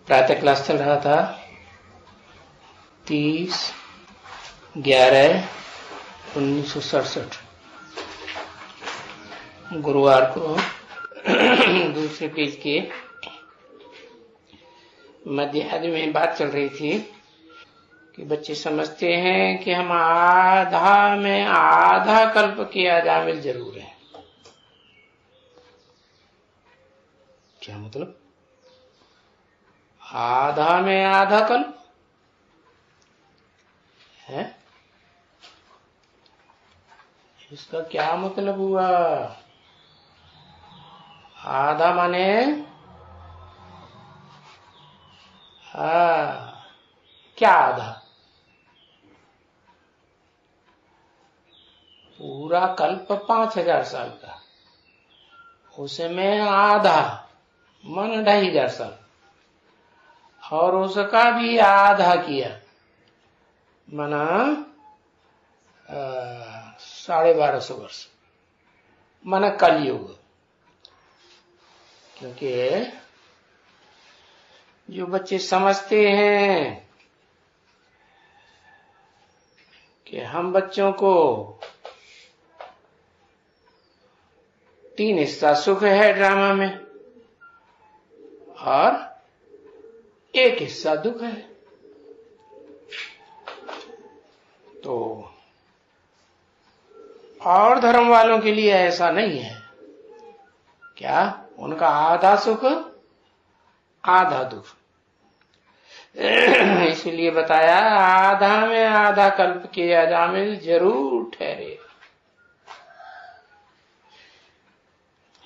प्रातः क्लास चल रहा था 30/11/1967 गुरुवार को दूसरे पेज के मध्याह्न में बात चल रही थी कि बच्चे समझते हैं कि हम आधा में आधा कल्प के अजामिल जरूर है। क्या मतलब? आधा में आधा कल्प है, इसका क्या मतलब हुआ? आधा माने क्या आधा? पूरा कल्प 5000 साल का, उसमें आधा मन 2500 साल, और उसका भी आधा किया मना 1250 वर्ष माना कलयुग। क्योंकि जो बच्चे समझते हैं कि हम बच्चों को 3 हिस्सा सुख है ड्रामा में और 1 हिस्सा दुख है, तो और धर्म वालों के लिए ऐसा नहीं है। क्या? उनका आधा सुख आधा दुख। इसलिए बताया आधा में आधा कल्प के अजामिल जरूर ठहरे।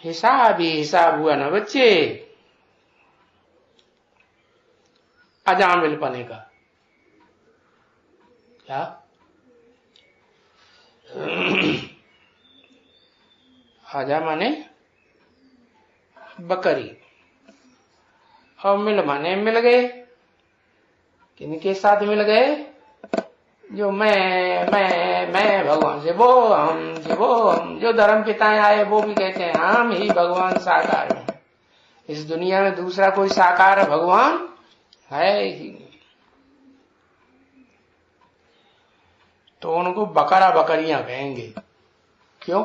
हिसाब ही हिसाब हुआ ना बच्चे, अजामिल पने का। क्या? आजा माने बकरी और मिल माने मिल गए। किनके साथ मिल गए? जो मैं भगवान से वो हम से वो हम। जो धर्म पिताएं आए वो भी कहते हैं हम ही भगवान साकार हैं। इस दुनिया में दूसरा कोई साकार भगवान है ही नहीं। तो उनको बकरा बकरियां कहेंगे। क्यों?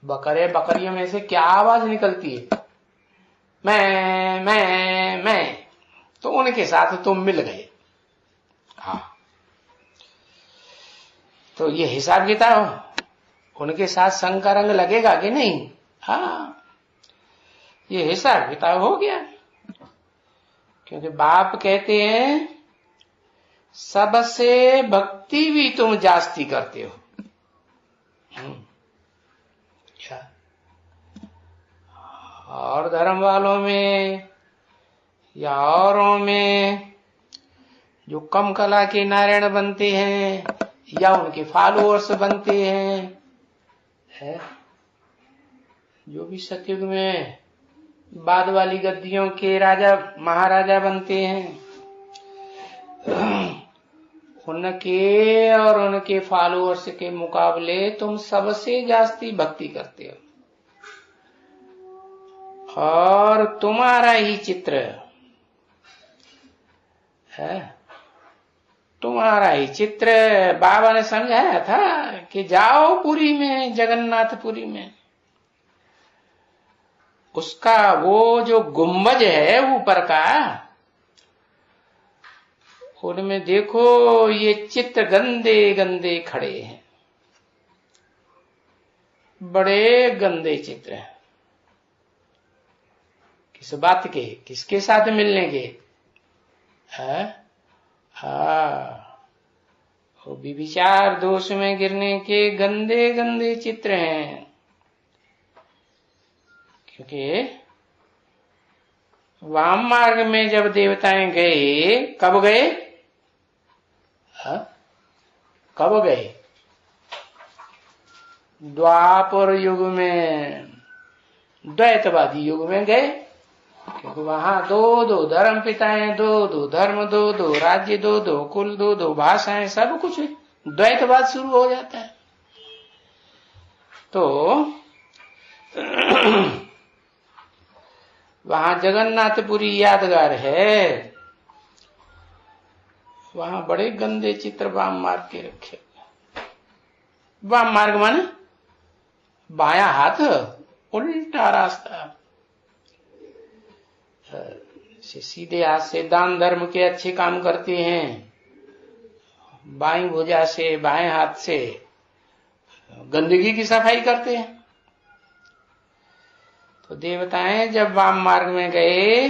बकरे बकरियों में से क्या आवाज निकलती है? मैं। तो उनके साथ तुम मिल गए। हाँ, तो ये हिसाब किताब उनके साथ संग का रंग लगेगा कि नहीं? हाँ, ये हिसाब किताब हो गया। क्योंकि बाप कहते हैं सबसे भक्ति भी तुम जास्ती करते हो। क्या? और धर्म वालों में या औरों में जो कम कला के नारायण बनते हैं या उनके फॉलोअर्स बनते हैं, है? जो भी सतयुग में बाद वाली गद्दियों के राजा महाराजा बनते हैं, उनके और उनके फॉलोअर्स के मुकाबले तुम सबसे जास्ती भक्ति करते हो। और तुम्हारा ही चित्र है, तुम्हारा ही चित्र बाबा ने समझाया था कि जाओ पुरी में, जगन्नाथपुरी में, उसका वो जो गुंबज है ऊपर का, उनमें देखो ये चित्र गंदे गंदे खड़े हैं, बड़े गंदे चित्र हैं। किस बात के? किसके साथ मिलने के? वो विचार दोष में गिरने के गंदे गंदे चित्र हैं। क्योंकि वाम मार्ग में जब देवताएं गए, कब गए? कब गए? द्वापर युग में, द्वैतवादी युग में गए। क्योंकि वहां दो धर्म पिताएं, दो धर्म, दो राज्य, दो कुल, दो भाषाएं, सब कुछ द्वैतवाद शुरू हो जाता है। तो वहां जगन्नाथपुरी यादगार है, वहां बड़े गंदे चित्र वाम मार्ग के रखे। वाम मार्ग माने बायां हाथ, उल्टा रास्ता। सीधे हाथ से दान धर्म के अच्छे काम करते हैं, बाईं भुजा से बाएं हाथ से गंदगी की सफाई करते हैं। तो देवताएं जब वाम मार्ग में गए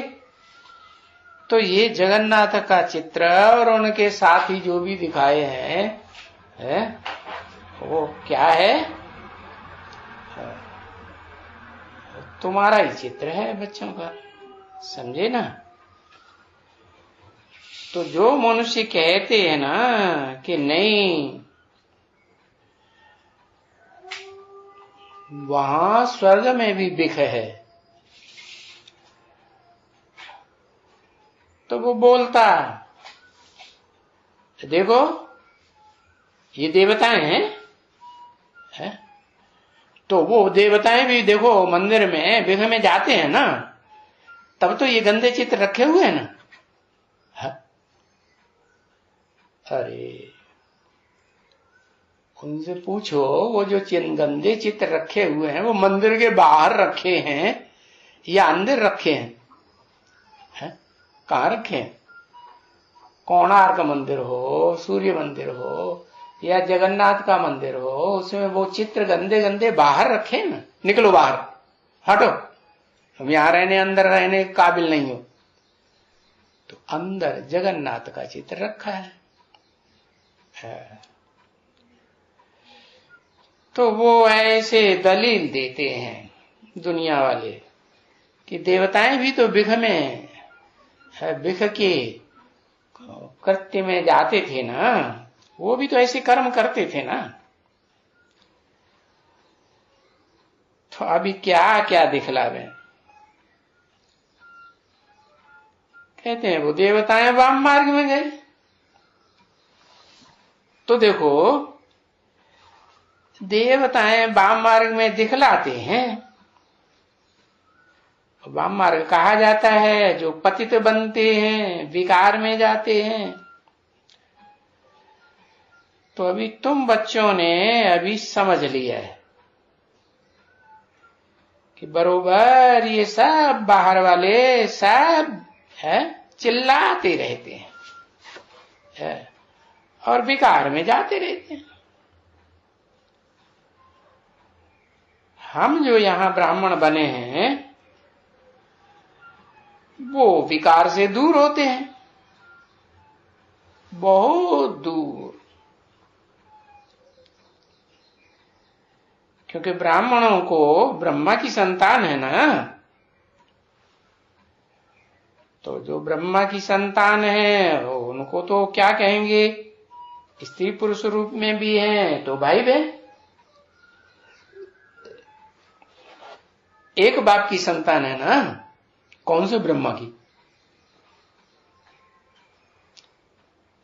तो ये जगन्नाथ का चित्र और उनके साथ ही जो भी दिखाए हैं वो क्या है? तुम्हारा ही चित्र है बच्चों का, समझे ना। तो जो मनुष्य कहते हैं ना कि नहीं वहां स्वर्ग में भी बिख है, तो वो बोलता देखो ये देवताएं हैं, तो वो देवताएं भी देखो मंदिर में बिख में जाते हैं ना, तब तो ये गंदे चित्र रखे हुए हैं ना। अरे उनसे पूछो वो जो गंदे चित्र रखे हुए हैं वो मंदिर के बाहर रखे हैं या अंदर रखे हैं? कहाँ रखे हैं? कोणार्क मंदिर हो, सूर्य मंदिर हो या जगन्नाथ का मंदिर हो, उसमें वो चित्र गंदे गंदे बाहर रखे हैं ना। निकलो बाहर, हटो, हम यहां रहने अंदर रहने के काबिल नहीं हो। तो अंदर जगन्नाथ का चित्र रखा है। तो वो ऐसे दलील देते हैं दुनिया वाले कि देवताएं भी तो बिख में बिख के कृत्य में जाते थे ना, वो भी तो ऐसे कर्म करते थे ना। तो अभी क्या क्या दिखलावे? कहते हैं वो देवताएं वाम मार्ग में गए। तो देखो देवताएं वाम मार्ग में दिखलाते हैं। वाम मार्ग कहा जाता है जो पतित बनते हैं, विकार में जाते हैं। तो अभी तुम बच्चों ने अभी समझ लिया है कि बरोबर ये सब बाहर वाले सब है चिल्लाते रहते हैं और विकार में जाते रहते हैं। हम जो यहां ब्राह्मण बने हैं वो विकार से दूर होते हैं, बहुत दूर। क्योंकि ब्राह्मणों को ब्रह्मा की संतान है ना, तो जो ब्रह्मा की संतान है उनको तो क्या कहेंगे, स्त्री पुरुष रूप में भी हैं तो भाई बहन। एक बाप की संतान है ना, कौन से ब्रह्मा की?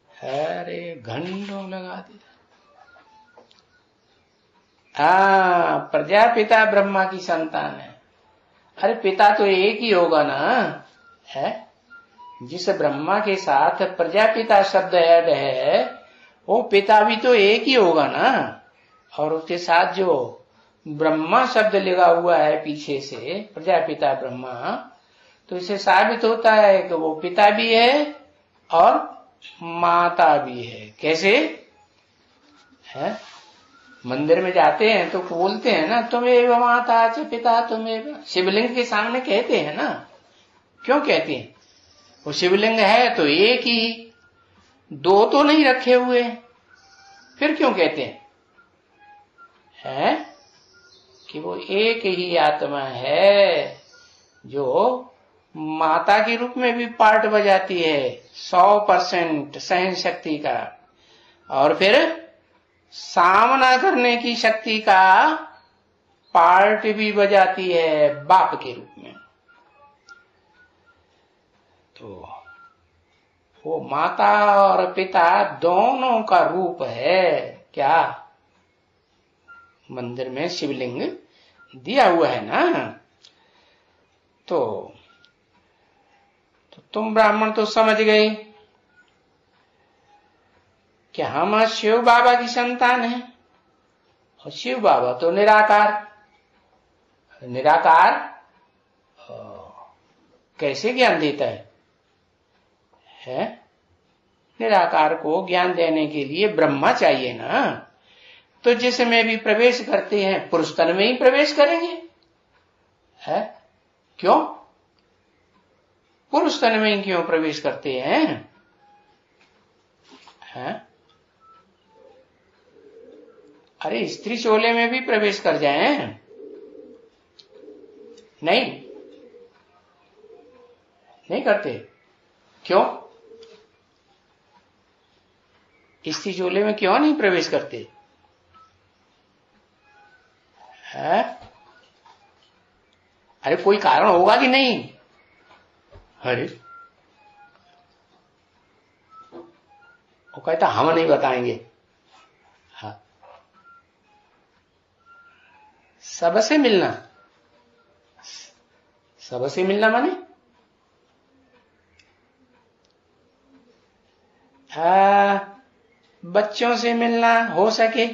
अरे घंटों लगा दिया। प्रजापिता ब्रह्मा की संतान है। अरे पिता तो एक ही होगा ना, है जिस ब्रह्मा के साथ प्रजापिता शब्द ऐड है वो पिता भी तो एक ही होगा ना। और उसके साथ जो ब्रह्मा शब्द लगा हुआ है पीछे से, प्रजापिता ब्रह्मा, तो इससे साबित होता है कि वो पिता भी है और माता भी है। कैसे है? मंदिर में जाते हैं तो बोलते हैं ना तुम्हें माता च पिता तुम्हें, शिवलिंग के सामने कहते हैं ना। क्यों कहते हैं? वो शिवलिंग है तो एक ही, दो तो नहीं रखे हुए, फिर क्यों कहते हैं? कि वो एक ही आत्मा है जो माता के रूप में भी पार्ट बजाती है 100% सहन शक्ति का, और फिर सामना करने की शक्ति का पार्ट भी बजाती है बाप के रूप में। तो वो माता और पिता दोनों का रूप है। क्या? मंदिर में शिवलिंग दिया हुआ है ना। तो तो तुम ब्राह्मण तो समझ गए कि हम शिव बाबा की संतान हैं, और शिव बाबा तो निराकार। निराकार कैसे ज्ञान देता है? निराकार को ज्ञान देने के लिए ब्रह्मा चाहिए ना। तो जिसमें भी प्रवेश करते हैं पुरुष तन में ही प्रवेश करेंगे, है? क्यों? पुरुष तन में ही क्यों प्रवेश करते हैं? अरे स्त्री चोले में भी प्रवेश कर जाएं? नहीं करते। क्यों? स्त्री चोले में क्यों नहीं प्रवेश करते? है? अरे कोई कारण होगा कि नहीं? अरे वो कहता हम नहीं बताएंगे। हाँ, सबसे मिलना, सबसे मिलना माने बच्चों से मिलना हो सके,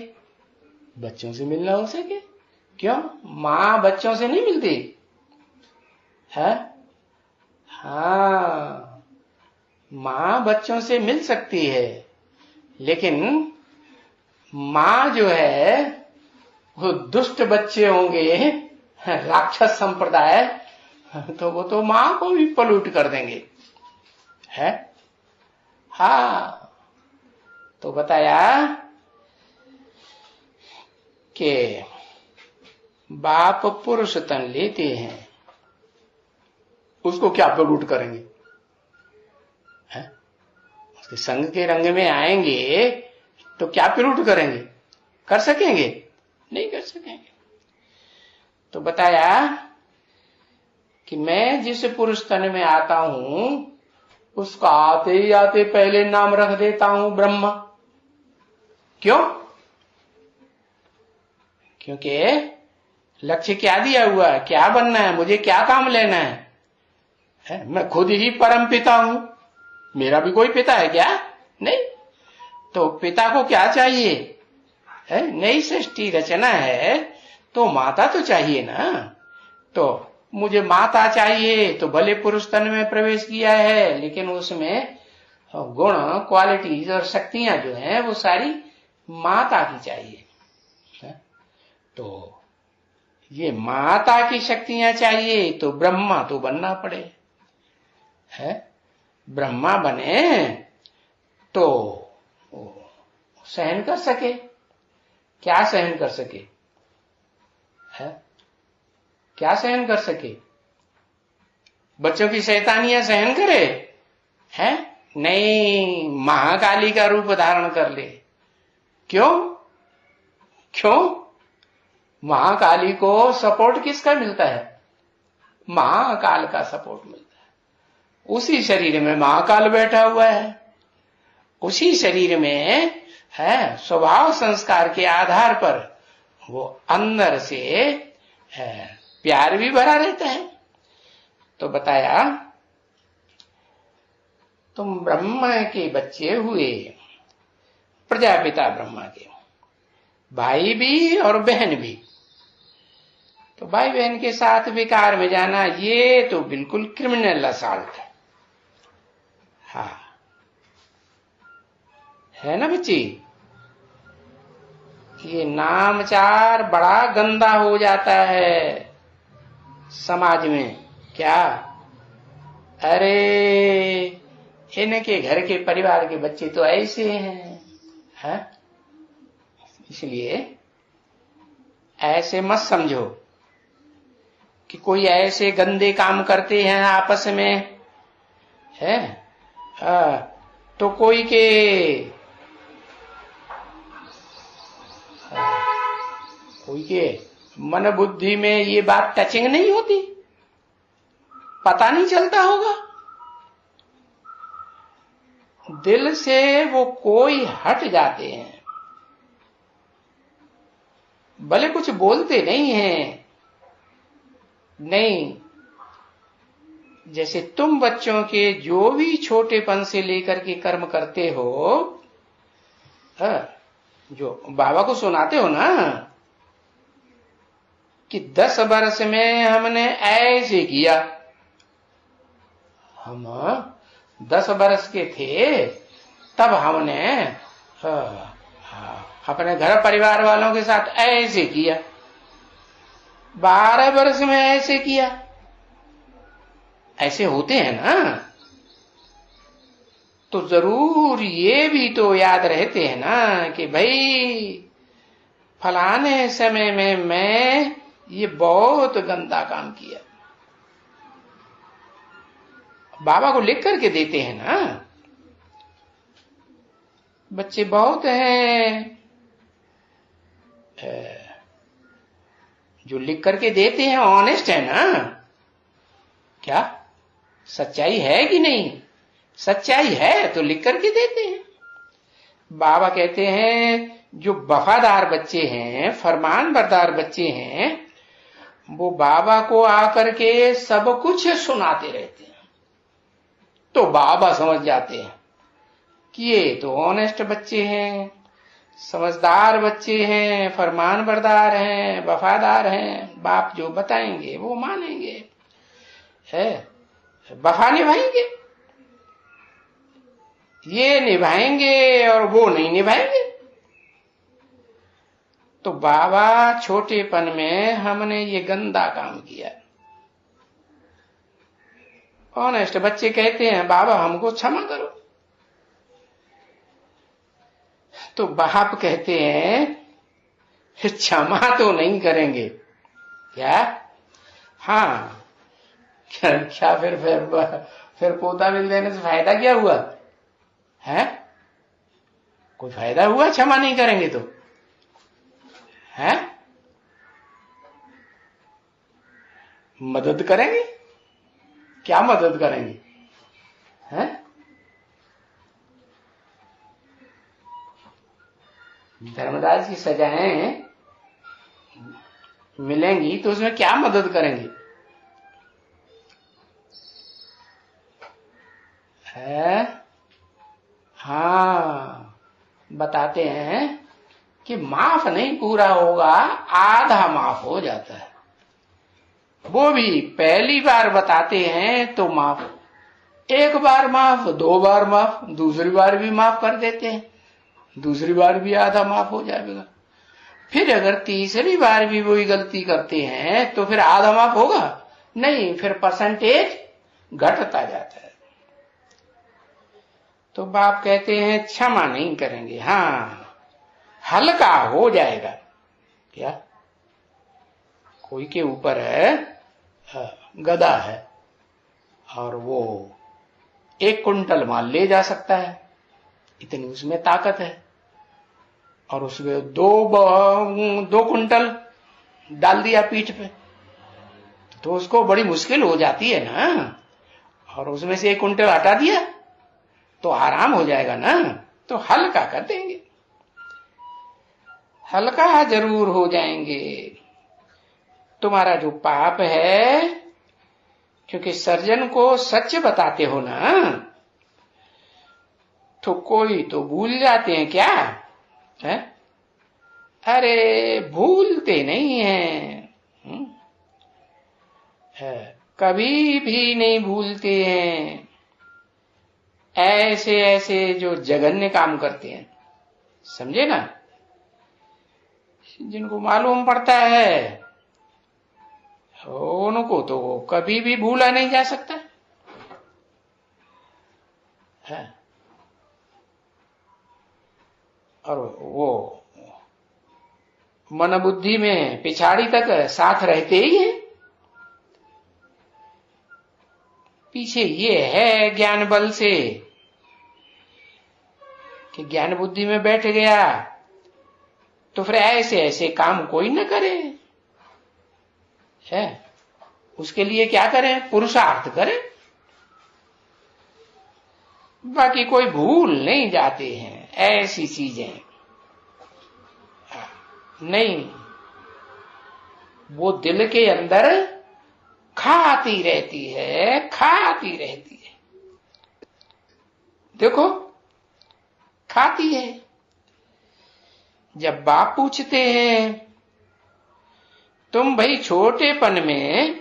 बच्चों से मिलना हो सके। क्यों? मां बच्चों से नहीं मिलती है? हाँ, मां बच्चों से मिल सकती है, लेकिन मां जो है वो दुष्ट बच्चे होंगे, राक्षस संप्रदाय, तो वो तो मां को भी पलूट कर देंगे, है? हाँ, तो बताया कि बाप पुरुष तन लेते हैं, उसको क्या पलूट करेंगे? है? उसके संग के रंग में आएंगे तो क्या पलूट करेंगे? कर सकेंगे? नहीं कर सकेंगे। तो बताया कि मैं जिस पुरुष तन में आता हूं उसका आते ही आते पहले नाम रख देता हूं ब्रह्मा। क्यों? क्योंकि लक्ष्य क्या दिया हुआ है, क्या बनना है, मुझे क्या काम लेना है? मैं खुद ही परम पिता हूं, मेरा भी कोई पिता है क्या? नहीं। तो पिता को क्या चाहिए? है नई सृष्टि रचना है तो माता तो चाहिए ना। तो मुझे माता चाहिए, तो भले पुरुष तन में प्रवेश किया है, लेकिन उसमें गुण, क्वालिटीज और शक्तियां जो हैं वो सारी माता की चाहिए। तो ये माता की शक्तियां चाहिए तो ब्रह्मा तो बनना पड़े, है? ब्रह्मा बने तो सहन कर सके। क्या सहन कर सके? है? क्या सहन कर सके? बच्चों की शैतानियां सहन करे? है? नहीं, महाकाली का रूप धारण कर ले। क्यों? महाकाली को सपोर्ट किसका मिलता है? महाकाल का सपोर्ट मिलता है। उसी शरीर में महाकाल बैठा हुआ है, उसी शरीर में है, स्वभाव संस्कार के आधार पर वो अंदर से है, प्यार भी भरा रहता है। तो बताया तुम ब्रह्मा के बच्चे हुए, प्रजापिता ब्रह्मा के, भाई भी और बहन भी। तो भाई बहन के साथ विकार में जाना ये तो बिल्कुल क्रिमिनल असॉल्ट है। हाँ, है ना बच्ची? ये नामचार बड़ा गंदा हो जाता है समाज में। क्या? अरे इनके घर के परिवार के बच्चे तो ऐसे हैं, इसलिए ऐसे मत समझो कि कोई ऐसे गंदे काम करते हैं आपस में, है? तो कोई के मन बुद्धि में ये बात टचिंग नहीं होती, पता नहीं चलता होगा। दिल से वो कोई हट जाते हैं, भले कुछ बोलते नहीं हैं, नहीं, जैसे तुम बच्चों के जो भी छोटेपन से लेकर के कर्म करते हो, जो बाबा को सुनाते हो ना कि 10 वर्ष में हमने ऐसे किया, हम 10 वर्ष के थे तब हमने अपने घर परिवार वालों के साथ ऐसे किया, 12 वर्ष में ऐसे किया, ऐसे होते हैं ना। तो जरूर ये भी तो याद रहते हैं ना कि भाई फलाने समय में मैं ये बहुत गंदा काम किया। बाबा को लिख करके देते हैं ना। बच्चे बहुत हैं जो लिख करके देते हैं, ऑनेस्ट है ना। क्या सच्चाई है कि नहीं? सच्चाई है तो लिख करके देते हैं। बाबा कहते हैं जो वफादार बच्चे हैं, फरमान बरदार बच्चे हैं, वो बाबा को आकर के सब कुछ सुनाते रहते हैं। तो बाबा समझ जाते हैं कि ये तो ऑनेस्ट बच्चे हैं, समझदार बच्चे हैं, फरमान बरदार हैं, वफादार हैं, बाप जो बताएंगे वो मानेंगे, है वफा निभाएंगे। ये निभाएंगे और वो नहीं निभाएंगे। तो बाबा छोटेपन में हमने ये गंदा काम किया। ऑनेस्ट बच्चे कहते हैं बाबा हमको क्षमा करो। तो बाप कहते हैं क्षमा तो नहीं करेंगे। क्या? हाँ, क्या फिर पोता मिल देने से फायदा क्या हुआ है? कोई फायदा हुआ क्षमा नहीं करेंगे तो? है मदद करेंगे? क्या मदद करेंगे? हैं? धर्मदास की सजाएं मिलेंगी तो उसमें क्या मदद करेंगे? है? हाँ, बताते हैं कि माफ नहीं पूरा होगा, आधा माफ हो जाता है। वो भी पहली बार बताते हैं तो माफ, एक बार माफ, 2 बार माफ, दूसरी बार भी माफ कर देते हैं, दूसरी बार भी आधा माफ हो जाएगा। फिर अगर तीसरी बार भी वही गलती करते हैं तो फिर आधा माफ होगा नहीं, फिर परसेंटेज घटता जाता है। तो बाप कहते हैं क्षमा नहीं करेंगे। हाँ, हल्का हो जाएगा। क्या? कोई के ऊपर है गदा है और वो 1 कुंटल माल ले जा सकता है, इतनी उसमें ताकत है, और उसमें 2 कुंटल डाल दिया पीठ पे तो उसको बड़ी मुश्किल हो जाती है ना। और उसमें से 1 कुंटल हटा दिया तो आराम हो जाएगा ना। तो हल्का कर देंगे, हल्का जरूर हो जाएंगे। तुम्हारा जो पाप है, क्योंकि सर्जन को सच बताते हो ना, तो कोई तो भूल जाते हैं। क्या है? अरे भूलते नहीं है, कभी भी नहीं भूलते हैं। ऐसे ऐसे जो जघन्य काम करते हैं, समझे ना, जिनको मालूम पड़ता है उनको तो कभी भी भूला नहीं जा सकता है। और वो मन बुद्धि में पिछाड़ी तक साथ रहते ही हैं। पीछे ये है ज्ञान बल से कि ज्ञान बुद्धि में बैठ गया तो फिर ऐसे ऐसे काम कोई न करे है। उसके लिए क्या करें? पुरुषार्थ करें। बाकी कोई भूल नहीं जाते हैं ऐसी चीजें नहीं। वो दिल के अंदर खाती रहती है, खाती रहती है। देखो, खाती है। जब बाप पूछते हैं, तुम भाई छोटेपन में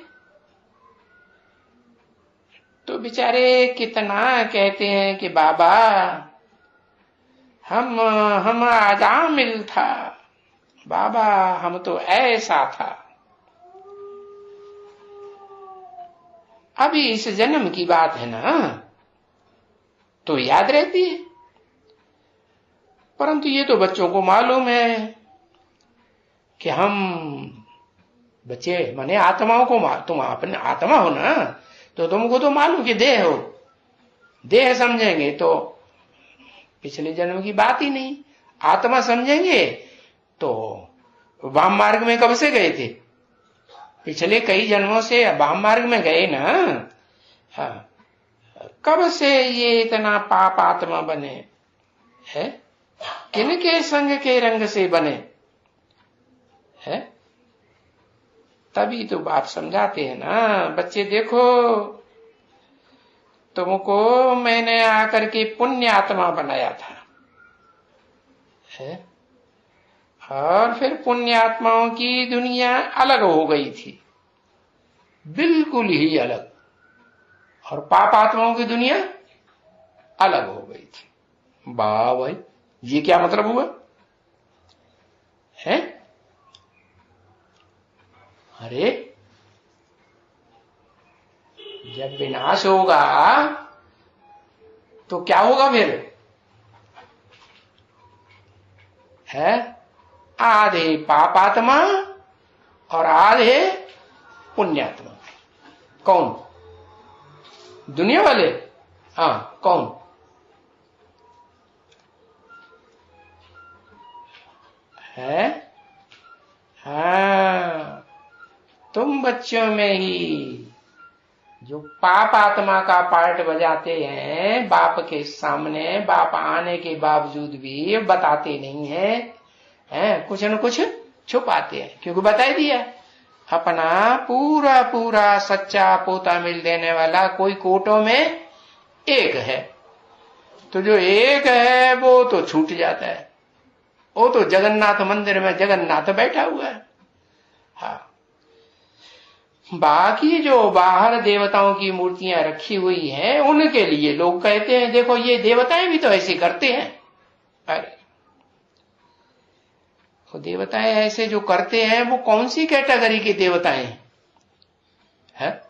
तो बेचारे कितना कहते हैं कि बाबा हम आजामिल था, बाबा हम तो ऐसा था। अभी इस जन्म की बात है ना, तो याद रहती है। परंतु ये तो बच्चों को मालूम है कि हम बच्चे माने आत्माओं को, तुम अपने आत्मा हो ना, तो तुमको तो मालूम कि देह हो, देह समझेंगे तो पिछले जन्म की बात ही नहीं। आत्मा समझेंगे तो वाम मार्ग में कब से गए थे? पिछले कई जन्मों से वाम मार्ग में गए ना। हाँ, कब से ये इतना पाप आत्मा बने है? किनके संग के रंग से बने है? तभी तो बाप समझाते हैं ना, बच्चे देखो, तुमको मैंने आकर के पुण्य आत्मा बनाया था है? और फिर पुण्य आत्माओं की दुनिया अलग हो गई थी, बिल्कुल ही अलग, और पाप आत्माओं की दुनिया अलग हो गई थी। वाह भाई, ये क्या मतलब हुआ है? अरे जब विनाश होगा तो क्या होगा फिर है? आधे पापात्मा और आधे पुण्यात्मा। कौन? दुनिया वाले? हाँ, कौन? है? हाँ, तुम बच्चों में ही जो पाप आत्मा का पार्ट बजाते हैं, बाप के सामने, बाप आने के बावजूद भी बताते नहीं है, कुछ न कुछ छुपाते हैं, क्योंकि बता दिया अपना पूरा पूरा सच्चा पोता मिल देने वाला कोई कोटों में एक है। तो जो एक है वो तो छूट जाता है, वो तो जगन्नाथ मंदिर में जगन्नाथ बैठा हुआ है। हाँ, बाकी जो बाहर देवताओं की मूर्तियां रखी हुई हैं, उनके लिए लोग कहते हैं देखो ये देवताएं भी तो ऐसे करते हैं। अरे वो देवताएं ऐसे जो करते हैं वो कौन सी कैटेगरी के देवताएं हैं?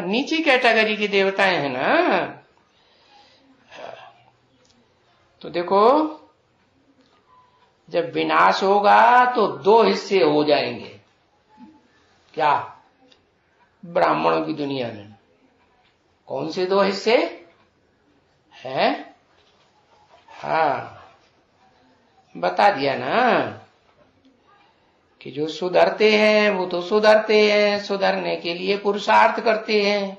नीची कैटेगरी के देवताएं हैं ना। तो देखो, जब विनाश होगा तो दो हिस्से हो जाएंगे। क्या? ब्राह्मणों की दुनिया में कौन से दो हिस्से हैं? हाँ, बता दिया ना कि जो सुधरते हैं वो तो सुधरते हैं, सुधरने के लिए पुरुषार्थ करते हैं।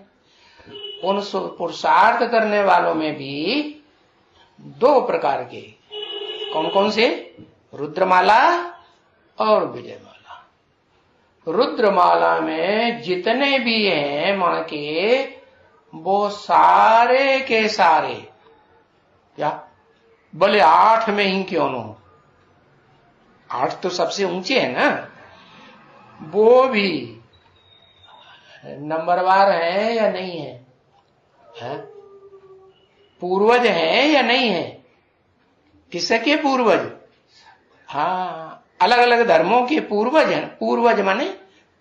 उन पुरुषार्थ करने वालों में भी दो प्रकार के, कौन कौन से? रुद्रमाला और विजयमाला। रुद्रमाला में जितने भी हैं मां के, वो सारे के सारे, क्या भले 8 में ही क्यों न हो, 8 तो सबसे ऊंचे है ना, वो भी नंबरवार है या नहीं है? पूर्वज है या नहीं है? किसके पूर्वज? हाँ, अलग अलग धर्मों के पूर्वज हैं। पूर्वज माने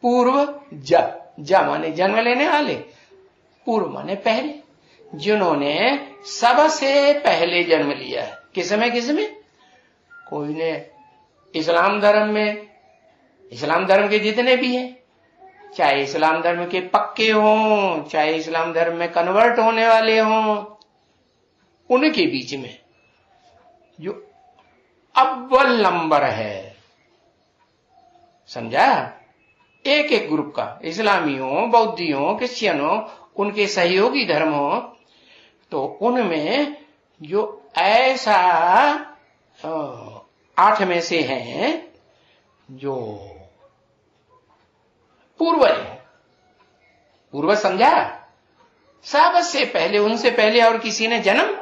पूर्व, जा माने जन्म लेने वाले, पूर्व माने पहले, जिन्होंने सबसे पहले जन्म लिया है। किसमें? कोई ने इस्लाम धर्म में, इस्लाम धर्म के जितने भी हैं, चाहे इस्लाम धर्म के पक्के हों, चाहे इस्लाम धर्म में कन्वर्ट होने वाले हों, उनके बीच में जो अव्वल नंबर है, समझा? एक एक ग्रुप का, इस्लामी हो, बौद्धी हो, क्रिश्चियन हो, उनके सहयोगी धर्म हो, तो उनमें जो ऐसा 8 में से हैं जो पूर्वज है, पूर्व समझा? सबसे पहले, उनसे पहले और किसी ने जन्म,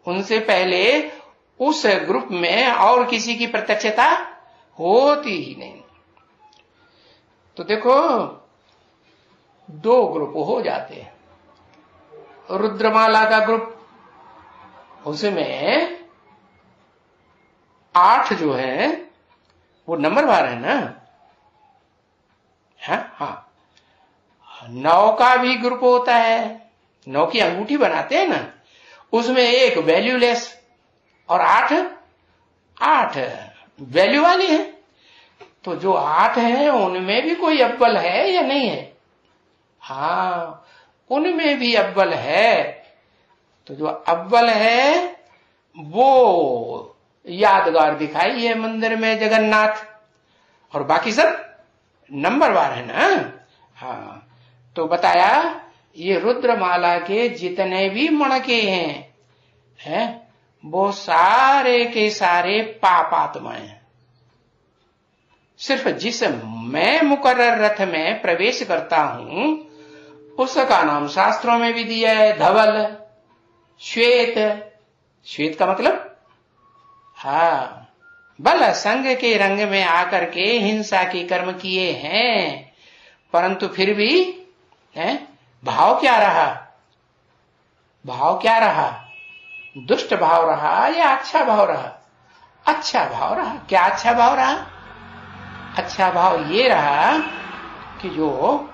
उनसे पहले उस ग्रुप में और किसी की प्रत्यक्षता होती ही नहीं। तो देखो, दो ग्रुप हो जाते हैं। रुद्रमाला का ग्रुप, उसमें 8 जो है वो नंबरवार है ना। हाँ, 9 का भी ग्रुप होता है, 9 की अंगूठी बनाते हैं ना, उसमें एक वैल्यूलेस और 8 वैल्यू वाली है। तो जो 8 है उनमें भी कोई अव्वल है या नहीं है? हाँ, उनमें भी अव्वल है। तो जो अव्वल है वो यादगार दिखाई है मंदिर में जगन्नाथ, और बाकी सब नंबरवार है ना। हाँ, तो बताया ये रुद्रमाला के जितने भी मणके हैं वो सारे के सारे पापात्माएं हैं। सिर्फ जिस मैं मुकर्रर रथ में प्रवेश करता हूं उसका नाम शास्त्रों में भी दिया है धवल, श्वेत। श्वेत का मतलब बल संग के रंग में आकर के हिंसा के कर्म किए हैं, परंतु फिर भी भाव क्या रहा? भाव क्या रहा? दुष्ट भाव रहा या अच्छा भाव रहा? अच्छा भाव रहा। क्या अच्छा भाव रहा? अच्छा भाव ये रहा कि जो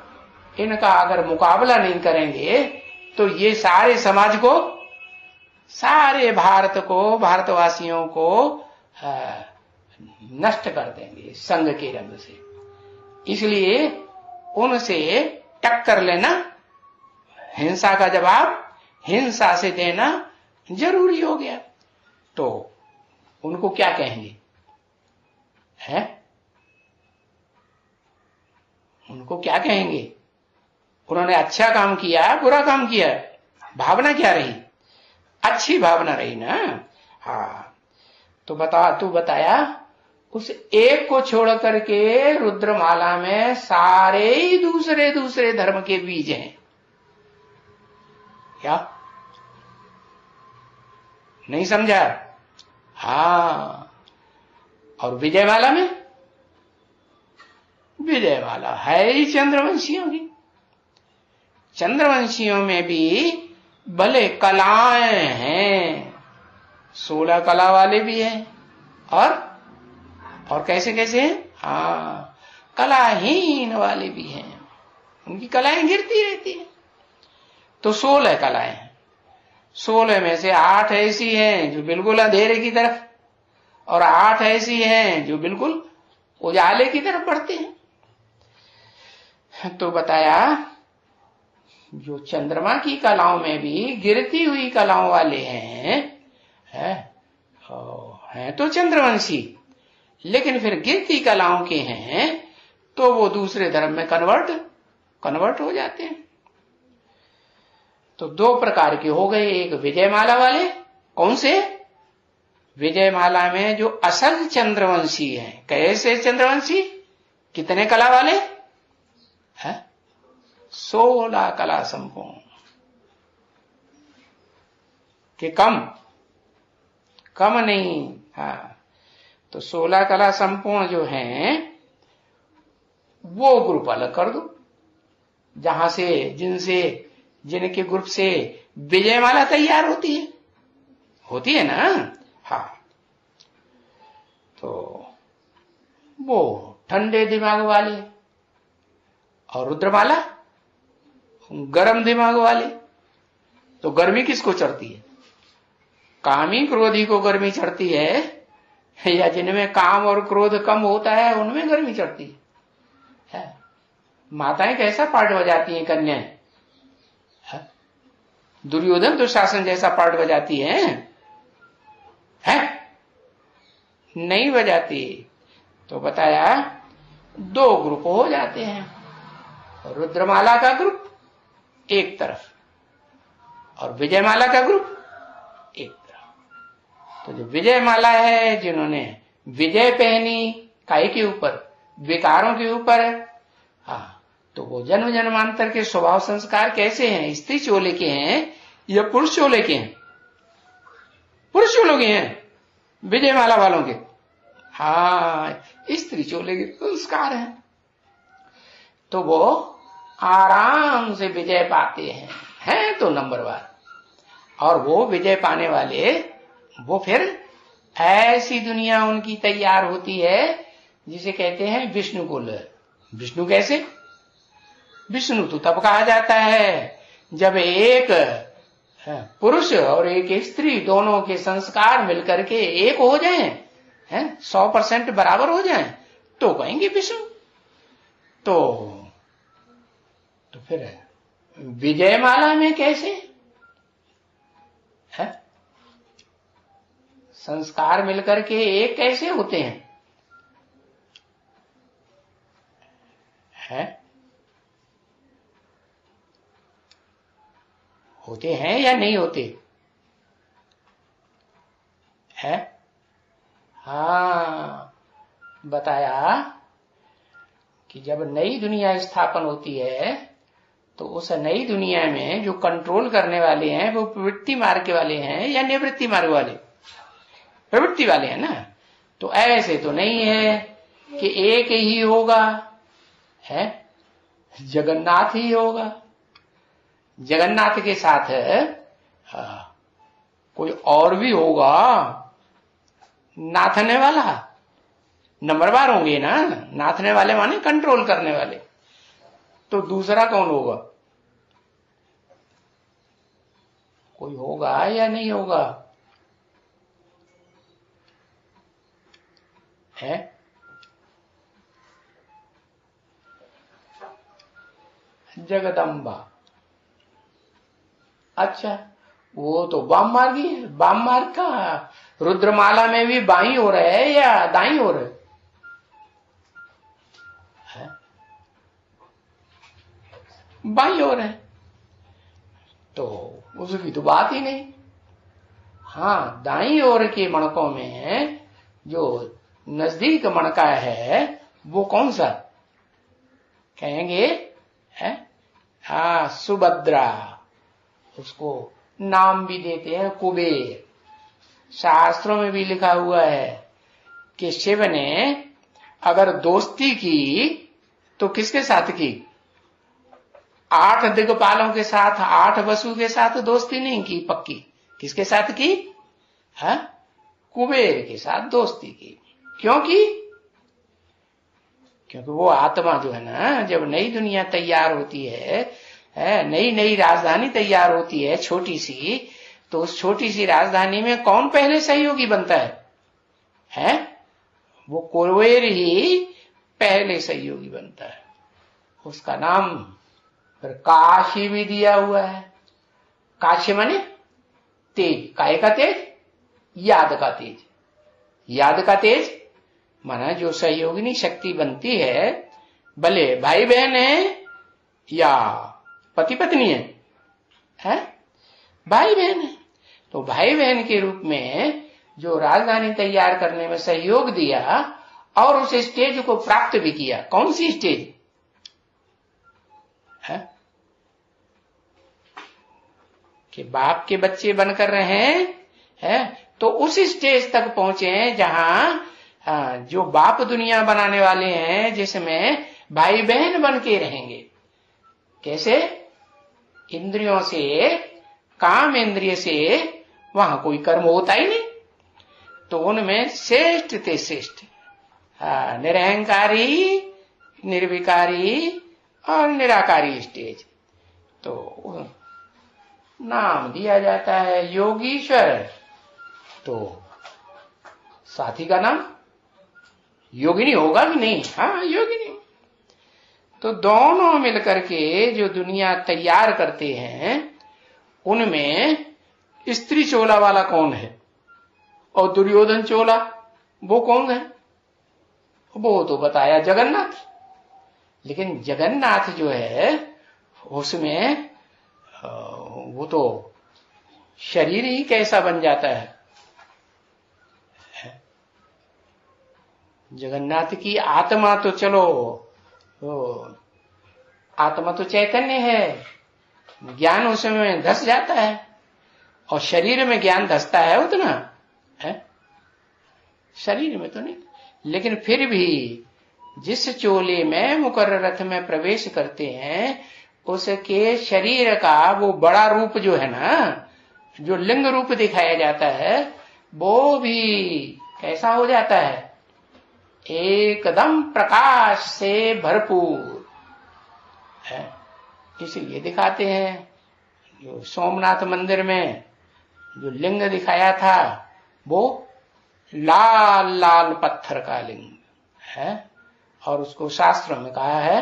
इनका अगर मुकाबला नहीं करेंगे तो ये सारे समाज को, सारे भारत को, भारतवासियों को नष्ट कर देंगे संग के रंग से। इसलिए उनसे टक्कर लेना, हिंसा का जवाब हिंसा से देना जरूरी हो गया। तो उनको क्या कहेंगे? उनको क्या कहेंगे? उन्होंने अच्छा काम किया, बुरा काम किया, भावना क्या रही? अच्छी भावना रही ना। हाँ, तो तू बताया उस एक को छोड़ करके रुद्रमाला में सारे ही दूसरे दूसरे धर्म के बीज हैं क्या? नहीं समझा? हाँ, और विजयमाला में, विजयमाला है ही चंद्रवंशियों की। चंद्रवंशियों में भी भले कलाएं हैं, 16 कला वाले भी हैं, और कैसे कैसे हैं? हाँ, कलाहीन वाले भी हैं, उनकी कलाएं गिरती रहती हैं। तो 16 कलाएं हैं, 16 में से 8 ऐसी हैं जो बिल्कुल अंधेरे की तरफ, और 8 ऐसी हैं जो बिल्कुल उजाले की तरफ बढ़ते हैं। तो बताया जो चंद्रमा की कलाओं में भी गिरती हुई कलाओं वाले हैं तो चंद्रवंशी, लेकिन फिर गिरती कलाओं के हैं तो वो दूसरे धर्म में कन्वर्ट हो जाते हैं। तो 2 प्रकार के हो गए। एक विजयमाला वाले, कौन से? विजयमाला में जो असल चंद्रवंशी हैं। कैसे चंद्रवंशी? कितने कला वाले? 16 कला संपूर्ण के कम नहीं। हाँ, तो 16 कला संपूर्ण जो हैं वो ग्रुप अलग कर दो, जहां से जिनके ग्रुप से विजयमाला तैयार होती है ना। हाँ, तो वो ठंडे दिमाग वाले, और रुद्रमाला गरम दिमाग वाले। तो गर्मी किसको चढ़ती है? कामी क्रोधी को गर्मी चढ़ती है, या जिनमें काम और क्रोध कम होता है उनमें गर्मी चढ़ती है? माताएं कैसा पार्ट बजाती हैं? कन्याएं दुर्योधन दुशासन जैसा पार्ट बजाती हैं? नहीं बजाती। तो बताया 2 ग्रुप हो जाते हैं। रुद्रमाला का ग्रुप एक तरफ और विजयमाला का ग्रुप एक तरफ। तो जो विजयमाला है, जिन्होंने विजय पहनी काहे के ऊपर? विकारों के ऊपर। हाँ, तो वो जन्म जन्मांतर के स्वभाव संस्कार कैसे हैं? स्त्री चोले के हैं या पुरुष चोले के हैं? पुरुष चोलों के हैं, विजयमाला वालों के। हाँ, स्त्री चोले के संस्कार हैं, तो वो आराम से विजय पाते हैं तो नंबरवार। और वो विजय पाने वाले, वो फिर ऐसी दुनिया उनकी तैयार होती है जिसे कहते हैं विष्णु कुल। विष्णु कैसे? विष्णु तो तब कहा जाता है जब एक पुरुष और एक स्त्री दोनों के संस्कार मिलकर के एक हो जाएं, 100% बराबर हो जाएं, तो कहेंगे विष्णु। तो फिर विजयमाला में कैसे है? संस्कार मिलकर के एक कैसे होते हैं? होते हैं या नहीं होते हैं? हाँ, बताया कि जब नई दुनिया स्थापन होती है तो उस नई दुनिया में जो कंट्रोल करने वाले हैं वो प्रवृत्ति मार्ग वाले हैं या निवृत्ति मार्ग वाले? प्रवृत्ति वाले हैं ना। तो ऐसे तो नहीं है कि एक ही होगा, है जगन्नाथ ही होगा। जगन्नाथ के साथ कोई और भी होगा नाथने वाला, नंबरवार होंगे ना। नाथने वाले माने कंट्रोल करने वाले। तो दूसरा कौन होगा? कोई होगा या नहीं होगा? है जगदम्बा। अच्छा, वो तो वाम मार्गी है। वाम मार्ग का रुद्रमाला में भी बाई ओर है या दाई ओर है? बाई ओर है, तो उसकी तो बात ही नहीं। हाँ, दाई ओर के मणकों में जो नजदीक मणका है वो कौन सा कहेंगे? है सुभद्रा। उसको नाम भी देते हैं कुबेर। शास्त्रों में भी लिखा हुआ है कि शिव ने अगर दोस्ती की तो किसके साथ की? 8 दिग्पालों के साथ, 8 वसु के साथ दोस्ती नहीं की पक्की। किसके साथ की? कुबेर के साथ दोस्ती की। क्योंकि वो आत्मा जो है ना, जब नई दुनिया तैयार होती है, नई नई राजधानी तैयार होती है छोटी सी, तो उस छोटी सी राजधानी में कौन पहले सहयोगी बनता है? वो कुबेर ही पहले सहयोगी बनता है। उसका नाम फिर काशी भी दिया हुआ है। काशी माने तेज, काय का तेज? याद का तेज। याद का तेज माना जो सहयोगिनी शक्ति बनती है, भले भाई बहन है या पति पत्नी है, भाई बहन है, तो भाई बहन के रूप में जो राजधानी तैयार करने में सहयोग दिया और उस स्टेज को प्राप्त भी किया। कौन सी स्टेज है? कि बाप के बच्चे बनकर रहे हैं, तो उस स्टेज तक पहुंचे हैं जहां जो बाप दुनिया बनाने वाले हैं, जिसमें भाई बहन बन के रहेंगे। कैसे? इंद्रियों से, काम इंद्रिय से वहां कोई कर्म होता ही नहीं, तो उनमें श्रेष्ठ थे श्रेष्ठ। निरहंकारी, निर्विकारी और निराकारी स्टेज, तो नाम दिया जाता है योगीश्वर। तो साथी का नाम योगिनी होगा कि नहीं? हाँ, योगिनी। तो दोनों मिलकर के जो दुनिया तैयार करते हैं, उनमें स्त्री चोला वाला कौन है और दुर्योधन चोला वो कौन है? वो तो बताया जगन्नाथ। लेकिन जगन्नाथ जो है उसमें वो तो शरीर ही कैसा बन जाता है। जगन्नाथ की आत्मा तो चलो आत्मा तो चैतन्य है, ज्ञान उसमें धस जाता है, और शरीर में ज्ञान धसता है उतना है, शरीर में तो नहीं। लेकिन फिर भी जिस चोले में मुकर्रर रथ में प्रवेश करते हैं, उसके शरीर का वो बड़ा रूप जो है ना, जो लिंग रूप दिखाया जाता है, वो भी कैसा हो जाता है, एकदम प्रकाश से भरपूर है। इसलिए दिखाते हैं, जो सोमनाथ मंदिर में जो लिंग दिखाया था वो लाल लाल पत्थर का लिंग है, और उसको शास्त्रों में कहा है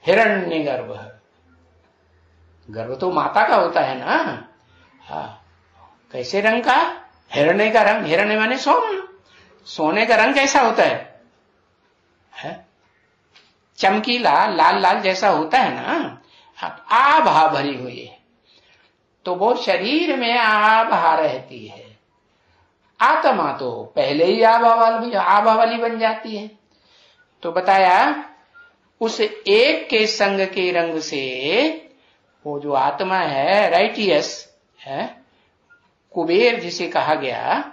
हिरण्य गर्भ। गर्भ तो माता का होता है ना। हाँ, कैसे रंग का? हिरण्य का रंग, हिरण्य माने सोना, सोने का रंग कैसा होता है? चमकीला लाल लाल जैसा होता है ना। आभा भरी हुई है, तो वो शरीर में आभा रहती है। आत्मा तो पहले ही आभा वाली बन जाती है। तो बताया उस एक के संग के रंग से वो जो आत्मा है राइटियस है, कुबेर जिसे कहा गया,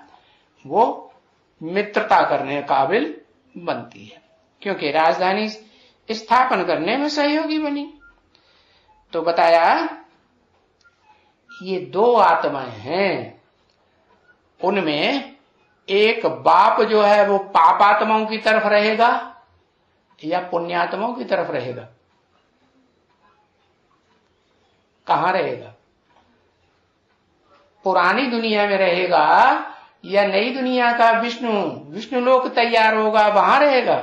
वो मित्रता करने काबिल बनती है, क्योंकि राजधानी स्थापन करने में सहयोगी बनी। तो बताया ये दो आत्माएं हैं, उनमें एक बाप जो है वो पापात्माओं की तरफ रहेगा या पुण्यात्माओं की तरफ रहेगा? कहां रहेगा? पुरानी दुनिया में रहेगा या नई दुनिया का विष्णु लोक तैयार होगा वहां रहेगा?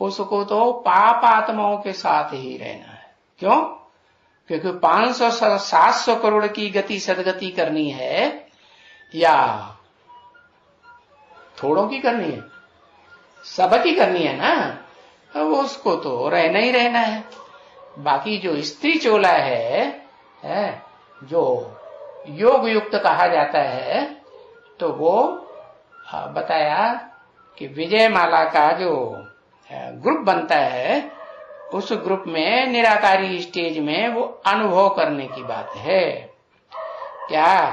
उसको तो पाप आत्माओं के साथ ही रहना है। क्यों? क्योंकि 500-700 करोड़ की गति सदगति करनी है या थोड़ों की करनी है, सबकी करनी है ना। अब उसको तो रहना ही रहना है। बाकी जो स्त्री चोला है जो योग युक्त कहा जाता है, तो वो बताया कि विजय माला का जो ग्रुप बनता है, उस ग्रुप में निराकारी स्टेज में वो अनुभव करने की बात है। क्या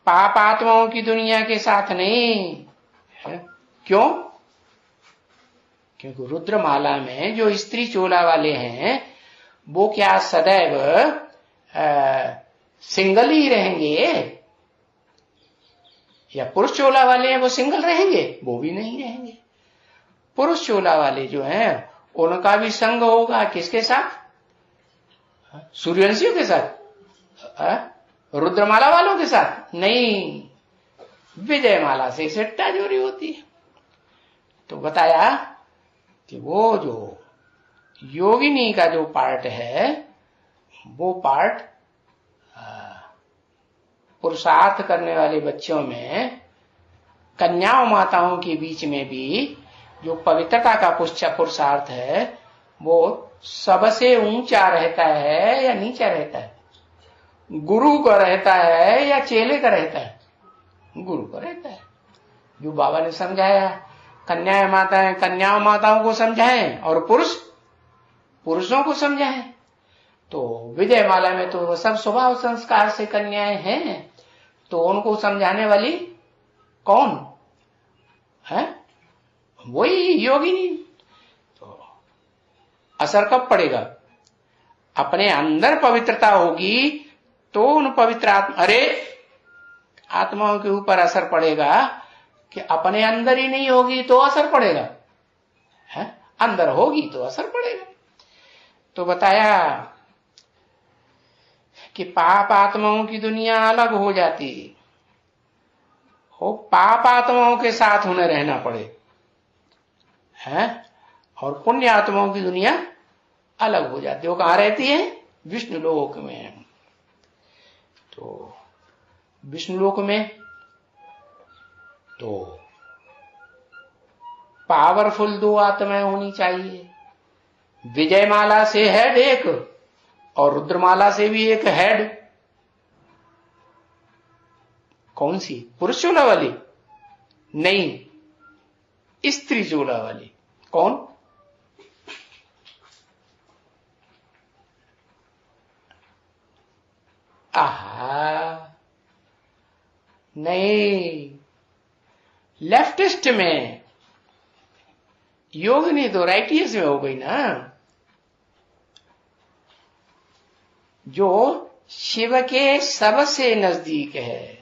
पाप आत्माओं की दुनिया के साथ नहीं है? क्यों? क्योंकि रुद्रमाला में जो स्त्री चोला वाले हैं वो क्या सदैव सिंगल ही रहेंगे, या पुरुष चोला वाले हैं वो सिंगल रहेंगे? वो भी नहीं रहेंगे। पुरुष चोला वाले जो हैं उनका भी संग होगा, किसके साथ? सूर्यवंशियों के साथ, रुद्रमाला वालों के साथ नहीं, विजयमाला से सट्टा जोरी होती है। तो बताया कि वो जो योगिनी का जो पार्ट है, वो पार्ट पुरुषार्थ करने वाले बच्चों में, कन्याओं माताओं के बीच में भी जो पवित्रता का पुरुषार्थ है, वो सबसे ऊंचा रहता है या नीचा रहता है? गुरु का रहता है या चेले का रहता है? गुरु का रहता है। जो बाबा ने समझाया, कन्याओं माताओं को समझाएं और पुरुषों को समझाएं। तो विजय माला में तो सब स्वभाव संस्कार से कन्याएं हैं, तो उनको समझाने वाली कौन है? वही योगिनी। तो असर कब पड़ेगा? अपने अंदर पवित्रता होगी तो उन पवित्र आत्माओं के ऊपर असर पड़ेगा, कि अपने अंदर ही नहीं होगी तो असर पड़ेगा है? अंदर होगी तो असर पड़ेगा। तो बताया कि पाप आत्माओं की दुनिया अलग हो जाती हो, पाप आत्माओं के साथ उन्हें रहना पड़े है, और पुण्य आत्माओं की दुनिया अलग हो जाती है। वो कहां रहती है? विष्णु लोक में। तो विष्णु लोक में तो पावरफुल दो आत्माएं होनी चाहिए। विजयमाला से हेड एक और रुद्रमाला से भी एक हेड। कौन सी? पुरुष चोला वाली? नहीं, स्त्री चोला वाली। कौन? आहा, नहीं, लेफ्टिस्ट में योगिनी तो राइटियस में हो गई ना, जो शिव के सबसे नजदीक है,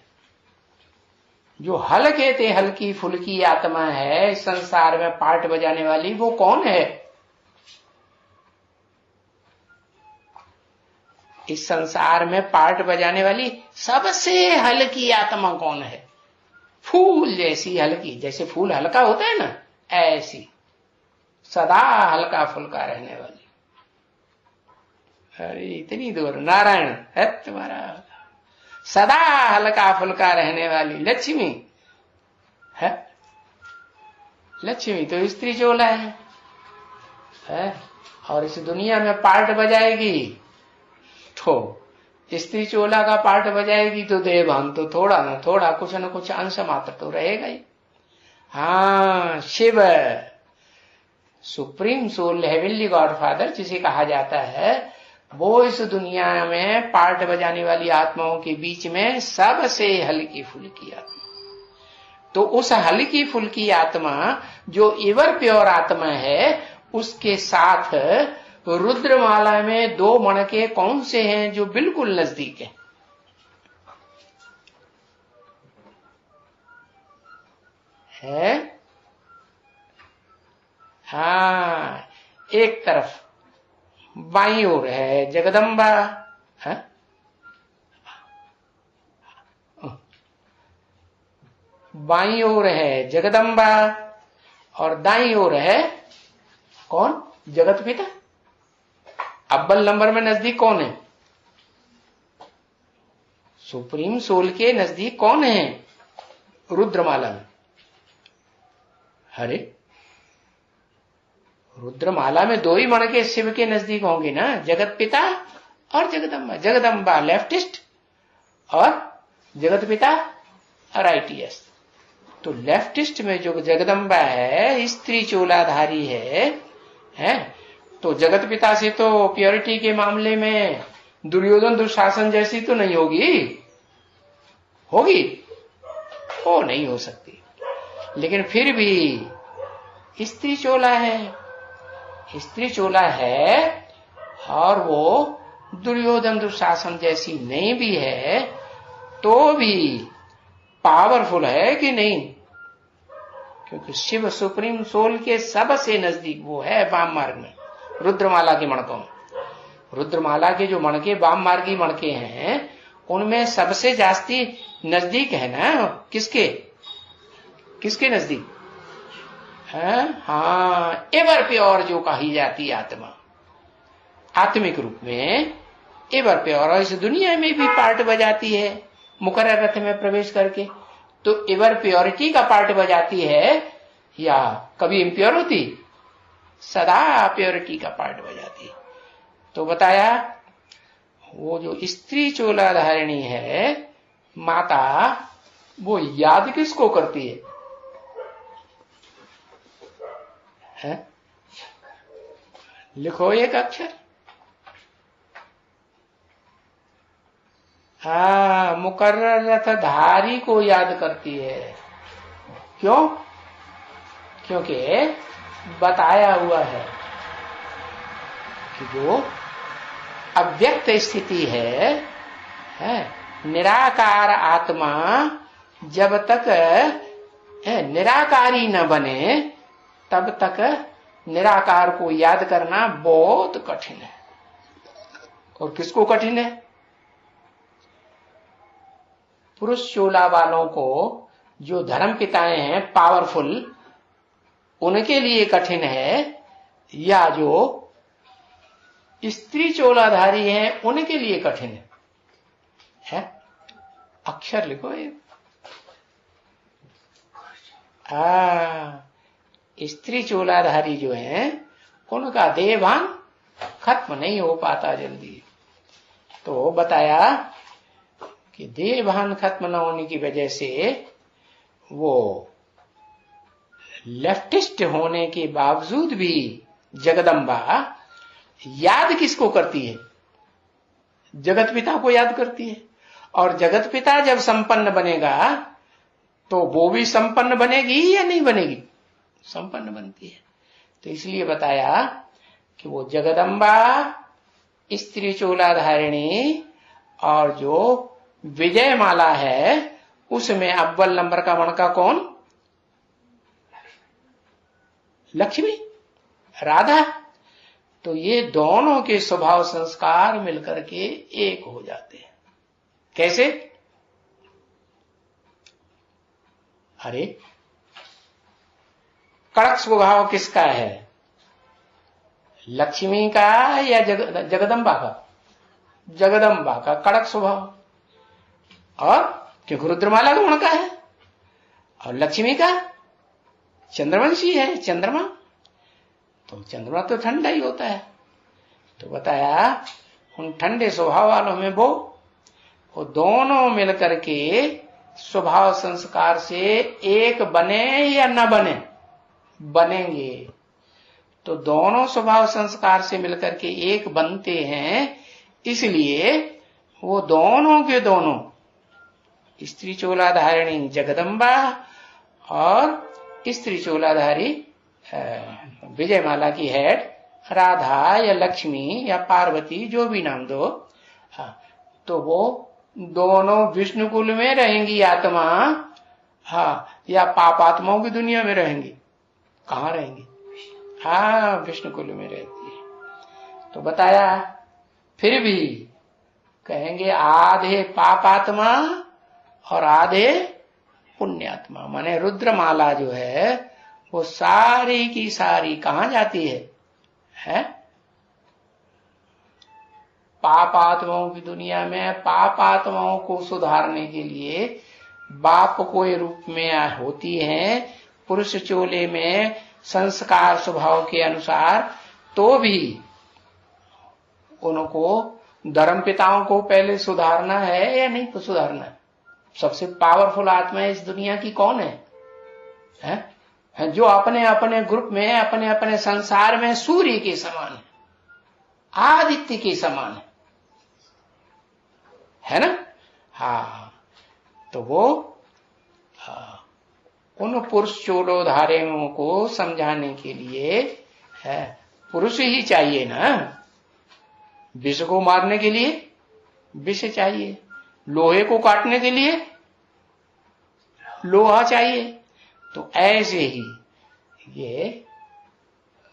जो हल्के ते हल्की फुल्की आत्मा है इस संसार में पार्ट बजाने वाली, वो कौन है? इस संसार में पार्ट बजाने वाली सबसे हल्की आत्मा कौन है? फूल जैसी हल्की, जैसे फूल हल्का होता है ना, ऐसी सदा हल्का फुल्का रहने वाली। अरे इतनी दूर नारायण है तुम्हारा, सदा हल्का फुल्का रहने वाली लक्ष्मी है। लक्ष्मी तो स्त्री चोला है? और इस दुनिया में पार्ट बजाएगी तो स्त्री चोला का पार्ट बजाएगी तो देवभान तो थोड़ा ना थोड़ा कुछ न कुछ अंश मात्र तो रहेगा ही। हाँ, Shiva supreme soul heavenly godfather जिसे कहा जाता है, वो इस दुनिया में पार्ट बजाने वाली आत्माओं के बीच में सबसे हल्की फुल्की आत्मा। तो उस हल्की फुल्की आत्मा जो एवर प्योर आत्मा है, उसके साथ रुद्रमाला में दो मणके कौन से हैं जो बिल्कुल नजदीक है? हाँ, एक तरफ बाईं ओर है जगदम्बा है? बाईं ओर है जगदम्बा और दाईं ओर है कौन? जगत पिता। अव्वल नंबर में नजदीक कौन है? सुप्रीम सोल के नजदीक कौन है रुद्रमाला में? अरे रुद्रमाला में दो ही मणके शिव के नजदीक होंगे ना, जगत पिता और जगदम्बा। जगदम्बा लेफ्टिस्ट और जगत पिता राइटियस्ट। तो लेफ्टिस्ट में जो जगदम्बा है स्त्री चोलाधारी है, तो जगत पिता से तो प्योरिटी के मामले में दुर्योधन दुशासन जैसी तो नहीं होगी, होगी? वो नहीं हो सकती। लेकिन फिर भी स्त्री चोला है, स्त्री चोला है और वो दुर्योधन दुशासन जैसी नहीं भी है, तो भी पावरफुल है कि नहीं? क्योंकि शिव सुप्रीम सोल के सबसे नजदीक वो है वाम मार्ग में, रुद्रमाला के मणकों में। रुद्रमाला के जो मणके वाम मार्गी मणके हैं, उनमें सबसे जास्ती नजदीक है ना किसके? किसके नजदीक है? हाँ, एवर प्योर जो कही जाती आत्मा, आत्मिक रूप में एवर प्योर। और इस दुनिया में भी पार्ट बजाती है मुकर्रर रथ में प्रवेश करके, तो एवर प्योरिटी का पार्ट बजाती है या कभी इम्प्योर होती? सदा प्योरिटी का पार्ट बजाती है। तो बताया वो जो स्त्री चोला धारिणी है माता, वो याद किसको करती है? लिखो एक अक्षर। हाँ, मुकर्रर रथधारी को याद करती है। क्यों? क्योंकि बताया हुआ है कि जो अव्यक्त स्थिति है निराकार आत्मा जब तक निराकारी न बने तब तक निराकार को याद करना बहुत कठिन है। और किसको कठिन है? पुरुष चोला वालों को, जो धर्म पिताएं हैं पावरफुल, उनके लिए कठिन है, या जो स्त्री चोलाधारी हैं उनके लिए कठिन है? अक्षर लिखो ये। स्त्री चोलाधारी जो हैं उनका देहभान खत्म नहीं हो पाता जल्दी। तो बताया कि देहभान खत्म न होने की वजह से वो लेफ्टिस्ट होने के बावजूद भी जगदम्बा याद किसको करती है? जगत पिता को याद करती है। और जगत पिता जब संपन्न बनेगा तो वो भी संपन्न बनेगी या नहीं बनेगी? संपन्न बनती है। तो इसलिए बताया कि वो जगदम्बा, स्त्री चूलाधारिणी, और जो विजय माला है उसमें अव्वल नंबर का मणका कौन? लक्ष्मी, राधा। तो ये दोनों के स्वभाव संस्कार मिलकर के एक हो जाते हैं। कैसे? अरे कड़क स्वभाव किसका है? लक्ष्मी का या जगदम्बा का? जगदम्बा का कड़क स्वभाव। और क्योंकि रुद्रमाला का मणका है। और लक्ष्मी का चंद्रवंशी है, चंद्रमा। तो चंद्रमा तो ठंडा ही होता है। तो बताया उन ठंडे स्वभाव वालों में वो दोनों मिलकर के स्वभाव संस्कार से एक बने या न बने? बनेंगे। तो दोनों स्वभाव संस्कार से मिलकर के एक बनते हैं, इसलिए वो दोनों के दोनों, स्त्री चूलाधारिणी जगदम्बा और स्त्री चूलाधारी विजयमाला की हेड राधा या लक्ष्मी या पार्वती, जो भी नाम दो, तो वो दोनों विष्णु कुल में रहेंगी आत्मा, या पापात्माओं की दुनिया में रहेंगी? कहाँ रहेंगी? विष्णु कुल में रहती है। तो बताया फिर भी कहेंगे आधे पापात्मा और आधे पुण्यात्मा। माने रुद्रमाला जो है वो सारी की सारी कहां जाती है? पापात्माओं की दुनिया में। पापात्माओं को सुधारने के लिए बाप को रूप में होती है, पुरुष चोले में संस्कार स्वभाव के अनुसार। तो भी उनको धर्म पिताओं को पहले सुधारना है या नहीं तो सुधारना है? सबसे पावरफुल आत्मा इस दुनिया की कौन है? जो अपने अपने ग्रुप में, अपने अपने संसार में सूर्य के समान है, आदित्य के समान है ना? तो वो उन पुरुष चोलोधारियों को समझाने के लिए पुरुष ही चाहिए ना। विष को मारने के लिए विष चाहिए, लोहे को काटने के लिए लोहा चाहिए। तो ऐसे ही ये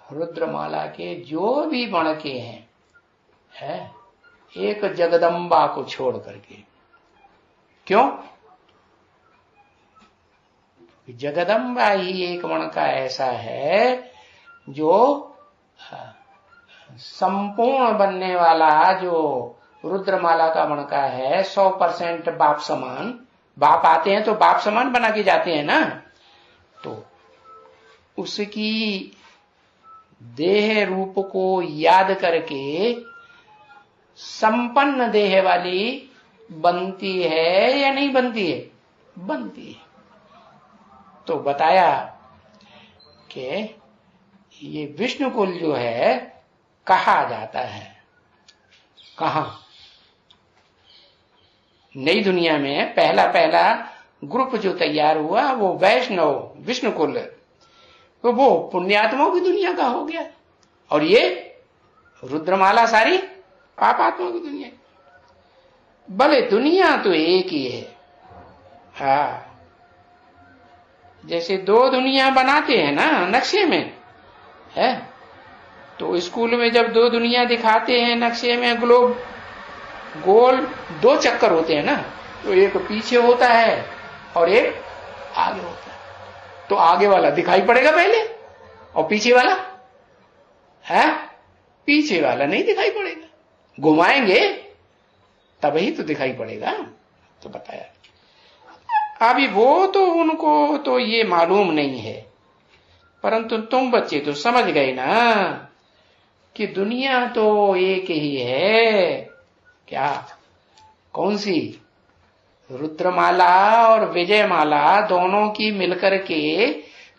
रुद्रमाला के जो भी मणके हैं, एक जगदम्बा को छोड़ करके। क्यों? जगदम्बा ही एक मणका ऐसा है जो संपूर्ण बनने वाला, जो रुद्रमाला का मणका है 100% बाप समान। बाप आते हैं तो बाप समान बना के जाते हैं ना। तो उसकी देह रूप को याद करके संपन्न देह वाली बनती है या नहीं बनती है? बनती है। तो बताया कि ये विष्णु कुल जो है कहा जाता है, कहा नई दुनिया में पहला ग्रुप जो तैयार हुआ वो वैष्णव विष्णु कुल, तो वो पुण्यात्माओं की दुनिया का हो गया। और ये रुद्रमाला सारी पापात्माओं की दुनिया। भले दुनिया तो एक ही है। जैसे दो दुनिया बनाते हैं ना नक्शे में, है तो स्कूल में जब दो दुनिया दिखाते हैं नक्शे में, ग्लोब गोल दो चक्कर होते हैं ना, तो एक पीछे होता है और एक आगे होता है। तो आगे वाला दिखाई पड़ेगा पहले और पीछे वाला पीछे वाला नहीं दिखाई पड़ेगा। घुमाएंगे तब ही तो दिखाई पड़ेगा। तो बताया अभी वो तो उनको तो ये मालूम नहीं है, परंतु तुम बच्चे तो समझ गए ना कि दुनिया तो एक ही है। क्या? कौन सी? रुद्रमाला और विजयमाला दोनों की मिलकर के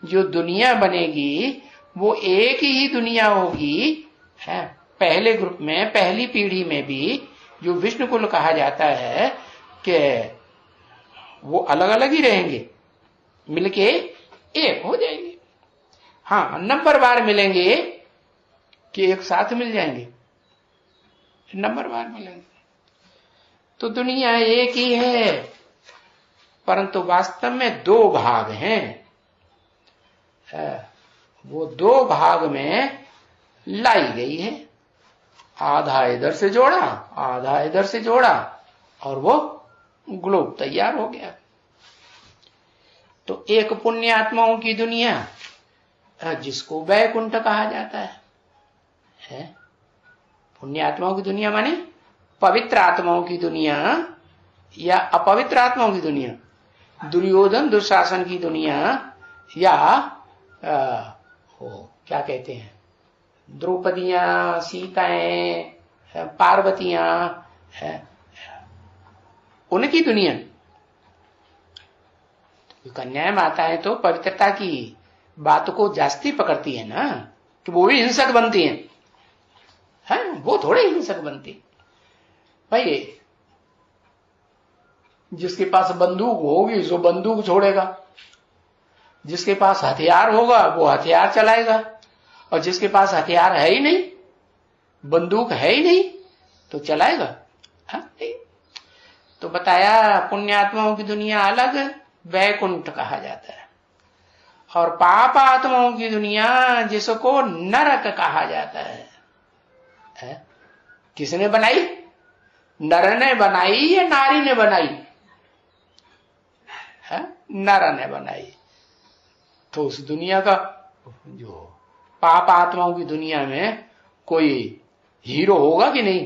जो दुनिया बनेगी वो एक ही दुनिया होगी। है पहले ग्रुप में, पहली पीढ़ी में भी जो विष्णु कुल कहा जाता है कि वो अलग अलग ही रहेंगे, मिलके एक हो जाएंगे। हाँ, नंबरवार मिलेंगे कि एक साथ मिल जाएंगे, नंबरवार मिलेंगे। तो दुनिया एक ही है, परंतु वास्तव में दो भाग हैं। वो दो भाग में लाई गई है, आधा इधर से जोड़ा, आधा इधर से जोड़ा, और वो ग्लोब तैयार हो गया। तो एक पुण्य आत्माओं की दुनिया जिसको वैकुंठ कहा जाता है? पुण्य आत्माओं की दुनिया माने पवित्र आत्माओं की दुनिया या अपवित्र आत्माओं की दुनिया, दुर्योधन दुशासन की दुनिया, या क्या कहते हैं, द्रौपदियां, सीताएं, पार्वतियां, उनकी दुनिया। कन्याएं माताएं तो पवित्रता की बात को जास्ती पकड़ती है ना, कि वो भी हिंसक बनती हैं। वो थोड़े हिंसक बनती भाई। जिसके पास बंदूक होगी जो बंदूक छोड़ेगा, जिसके पास हथियार होगा वो हथियार चलाएगा, और जिसके पास हथियार है ही नहीं, बंदूक है ही नहीं, तो चलाएगा? नहीं। तो बताया पुण्यात्माओं की दुनिया अलग वैकुंठ कहा जाता है, और पाप आत्माओं की दुनिया जिसको नरक कहा जाता है। किसने बनाई? नर ने बनाई या नारी ने बनाई? नर ने बनाई। तो उस दुनिया का, जो पाप आत्माओं की दुनिया में कोई हीरो होगा कि नहीं?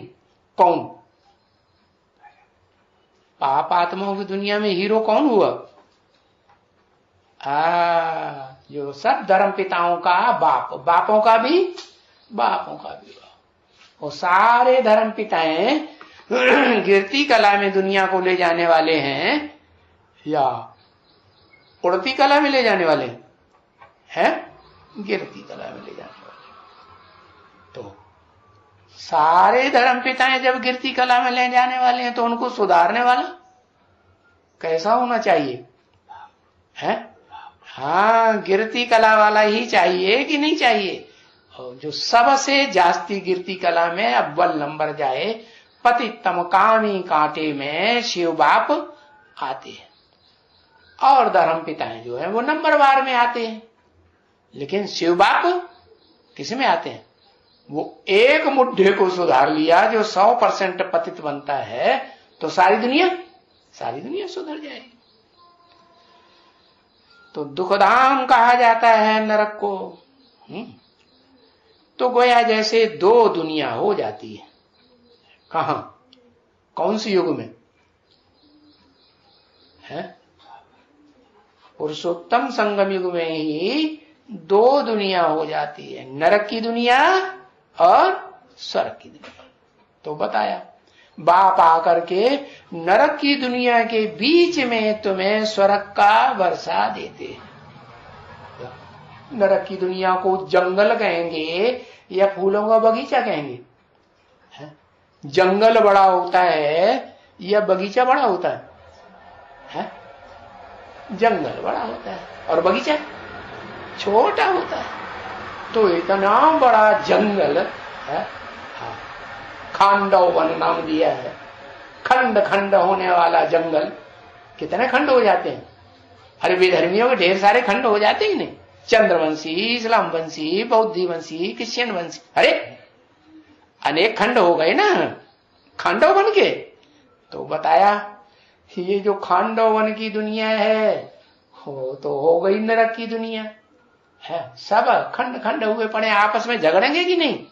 कौन? पाप आत्माओं की दुनिया में हीरो कौन हुआ? जो सब धर्म पिताओं का बाप, बापों का भी, बापों का भी, वो सारे धर्म पिताएं गिरती कला में दुनिया को ले जाने वाले हैं या उड़ती कला में ले जाने वाले हैं? गिरती कला में ले जाने वाले। तो सारे धर्म पिताएं जब गिरती कला में ले जाने वाले हैं, तो उनको सुधारने वाला कैसा होना चाहिए? गिरती कला वाला ही चाहिए कि नहीं चाहिए? और जो सबसे जास्ती गिरती कला में अव्वल नंबर जाए, पतितम कामी कांटे में शिव बाप आते हैं, और धर्म पिताएं जो है वो नंबरवार में आते हैं। लेकिन शिव बाप किस में आते हैं? वो एक मुद्दे को सुधार लिया जो 100% पतित बनता है, तो सारी दुनिया सुधर जाएगी। तो दुखधाम कहा जाता है नरक को। तो गोया जैसे दो दुनिया हो जाती है। कहां? कौन सी युग में? पुरुषोत्तम संगम युग में ही दो दुनिया हो जाती है, नरक की दुनिया और स्वर्ग की दुनिया। तो बताया, बाप आकर के नरक की दुनिया के बीच में तुम्हें स्वर्ग का वर्षा देते हैं। नरक की दुनिया को जंगल कहेंगे या फूलों का बगीचा कहेंगे? जंगल बड़ा होता है या बगीचा बड़ा होता है? जंगल बड़ा होता है और बगीचा छोटा होता है। तो इतना बड़ा जंगल है, खांडव वन नाम दिया है। खंड खंड होने वाला जंगल। कितने खंड हो जाते हैं? अरे बेधर्मियों के ढेर सारे खंड हो जाते हैं नहीं? चंद्रवंशी, इस्लाम वंशी, बौद्धि वंशी, क्रिश्चियन वंशी, अरे अनेक खंड हो गए ना खांडव वन के। तो बताया ये जो खांडव वन की दुनिया है हो तो हो गई नरक की दुनिया है। सब खंड खंड हुए पड़े, आपस में झगड़ेंगे कि नहीं?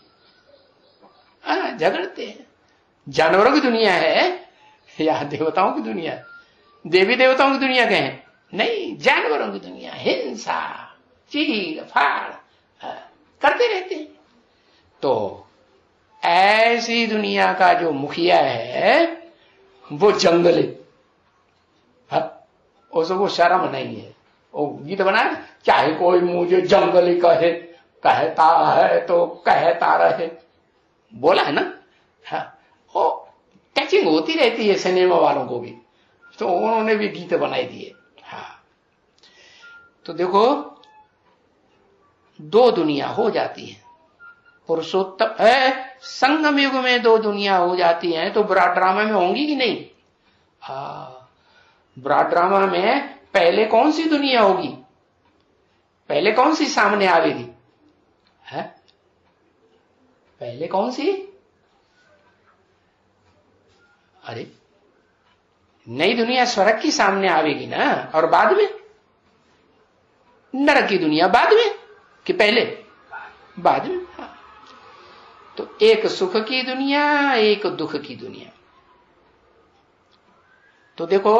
झगड़ते हैं। जानवरों की दुनिया है या देवताओं की दुनिया? देवी देवताओं की दुनिया कहें? नहीं, जानवरों की दुनिया। हिंसा, चीर फाड़ करते रहते हैं। तो ऐसी दुनिया का जो मुखिया है वो जंगली, उसको शर्म नहीं है। वो गीत बना, चाहे कोई मुझे जंगली कहे, कहता है तो कहता रहे, बोला है ना? वो मैचिंग होती रहती है सिनेमा वालों को भी, तो उन्होंने भी गीत बनाए दिए। हाँ, तो देखो दो दुनिया हो जाती है, पुरुषोत्तम है, संगम युग में दो दुनिया हो जाती हैं, तो ब्रॉड ड्रामा में होंगी कि नहीं? हाँ, ब्रॉड ड्रामा में पहले कौन सी दुनिया होगी, पहले कौन सी सामने आवेगी? है पहले कौन सी? अरे नई दुनिया स्वर्ग की सामने आवेगी ना, और बाद में नरक की दुनिया बाद में कि पहले? बाद में। हाँ। तो एक सुख की दुनिया, एक दुख की दुनिया। तो देखो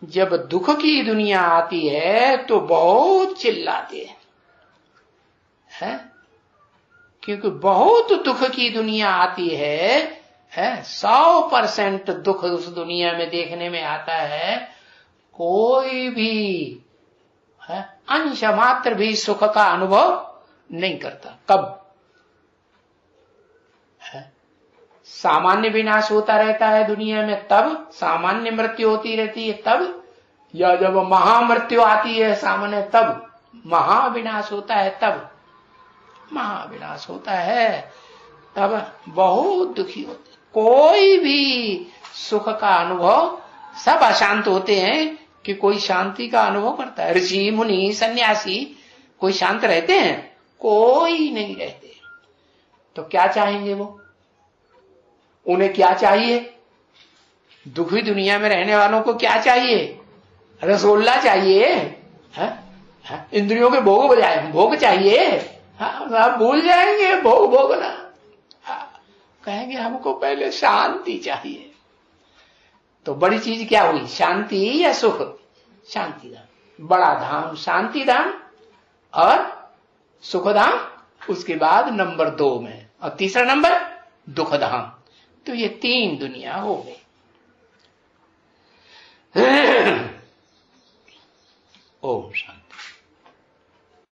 जब दुख की दुनिया आती है तो बहुत चिल्लाते हैं, क्योंकि बहुत दुख की दुनिया आती है 100% दुख उस दुनिया में देखने में आता है। कोई भी अंश मात्र भी सुख का अनुभव नहीं करता। कब? सामान्य विनाश होता रहता है दुनिया में तब, सामान्य मृत्यु होती रहती है तब, या जब महामृत्यु आती है सामान्य तब, महाविनाश होता है तब, महाविनाश होता है तब बहुत दुखी होते। कोई भी सुख का अनुभव, सब अशांत होते हैं कि कोई शांति का अनुभव करता है? ऋषि मुनि सन्यासी कोई शांत रहते हैं? कोई नहीं रहते। तो क्या चाहेंगे वो? उन्हें क्या चाहिए? दुखी दुनिया में रहने वालों को क्या चाहिए? रसगुल्ला चाहिए, इंद्रियों के भोग बजाए, भोग चाहिए। आप भूल जाएंगे भोग भोगना, कहेंगे हमको पहले शांति चाहिए। तो बड़ी चीज क्या हुई, शांति या सुख? शांति धाम, बड़ा धाम शांति धाम और सुख धाम, उसके बाद नंबर 2 में, और तीसरा नंबर दुख धाम। तो ये 3 दुनिया हो गई।